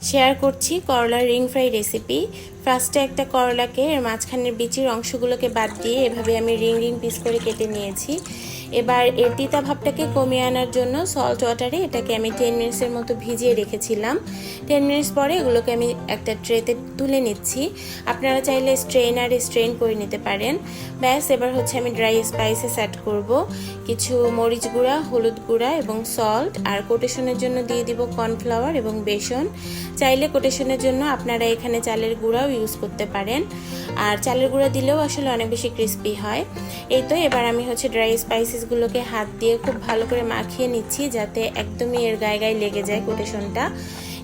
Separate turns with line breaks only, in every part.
Share করছি করলার ring fry recipe. ফার্স্টে একটা করলাকে এর মাঝখানের বিচির অংশগুলোকে বাদ দিয়ে এভাবে আমি রিং রিং পিস করে কেটে নিয়েছি। এবার এর তিতা ভাবটাকে কমিয়ে আনার জন্য সল্ট ওয়াটারে এটাকে আমি 10 মিনিটসের মতো ভিজিয়ে রেখেছিলাম। 10 মিনিটস পরে এগুলোকে আমি একটা ট্রেতে তুলে নিচ্ছি। আপনারা চাইলে স্ট্রেনারে স্ট্রেন করে নিতে পারেন। ব্যাস, এবার হচ্ছে আমি ড্রাই স্পাইসেস অ্যাড করব। কিছু মরিচ গুঁড়া, হলুদ গুঁড়া এবং সল্ট, আর কোটেশনের জন্য দিয়ে দিব কর্নফ্লাওয়ার এবং বেসন। চাইলে কোটেশনের জন্য আপনারা এখানে চালের গুঁড়াও ইউজ করতে পারেন, আর চালের গুঁড়া দিলেও আসলে অনেক বেশি ক্রিস্পি হয়। এই তো এবার আমি হচ্ছে ড্রাই স্পাইসেসগুলোকে হাত দিয়ে খুব ভালো করে মাখিয়ে নিচ্ছি, যাতে একদমই এর গায়ে গায়ে লেগে যায় কোটেশনটা।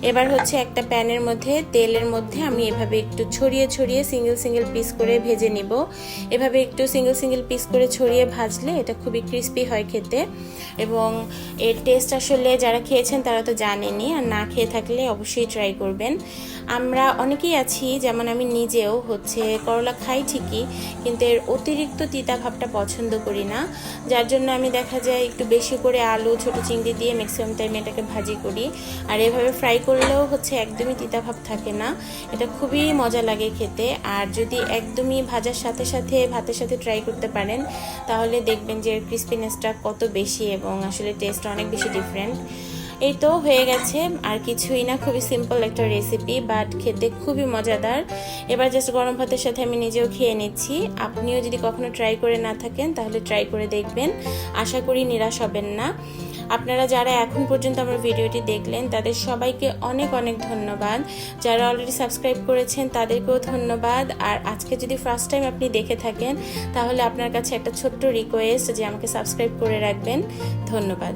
এবার হচ্ছে একটা প্যানের মধ্যে তেলের মধ্যে আমি এভাবে একটু ছড়িয়ে ছড়িয়ে সিঙ্গেল সিঙ্গেল পিস করে ভেজে নিব। এভাবে একটু সিঙ্গেল সিঙ্গেল পিস করে ছড়িয়ে ভাজলে এটা খুবই ক্রিস্পি হয় খেতে, এবং এর টেস্ট আসলে যারা খেয়েছেন তারা তো জানেনই, আর না খেয়ে থাকলে অবশ্যই ট্রাই করবেন। আমরা অনেকেই আছি, যেমন আমি নিজেও হচ্ছে করলা খাই ঠিকই, কিন্তু এর অতিরিক্ত তিতা ভাবটা পছন্দ করি না, যার জন্য আমি দেখা যায় একটু বেশি করে আলু, ছোটো চিংড়ি দিয়ে ম্যাক্সিমাম টাইম এটাকে ভাজি করি। আর এভাবে ফ্রাই করলেও হচ্ছে একদমই তিতা ভাব থাকে না, এটা খুবই মজা লাগে খেতে। আর যদি একদমই ভাজার সাথে সাথে ভাতের সাথে ট্রাই করতে পারেন, তাহলে দেখবেন যে এর ক্রিস্পিনেসটা কত বেশি এবং আসলে টেস্ট অনেক বেশি ডিফারেন্ট। এই তো হয়ে গেছে, আর কিছুই না, খুবই সিম্পল একটা রেসিপি, বাট খেতে খুবই মজাদার। এবার জাস্ট গরম ভাতের সাথে আমি নিজেও খেয়ে নিচ্ছি। আপনিও যদি কখনো ট্রাই করে না থাকেন তাহলে ট্রাই করে দেখবেন, আশা করি নিরাশ হবেন না। আপনারা যারা এখন পর্যন্ত আমার ভিডিওটি দেখলেন তাদের সবাইকে অনেক অনেক ধন্যবাদ। যারা অলরেডি সাবস্ক্রাইব করেছেন তাদেরকেও ধন্যবাদ। আর আজকে যদি ফার্স্ট টাইম আপনি দেখে থাকেন তাহলে আপনার কাছে একটা ছোট্ট রিকোয়েস্ট যে আমাকে সাবস্ক্রাইব করে রাখবেন। ধন্যবাদ।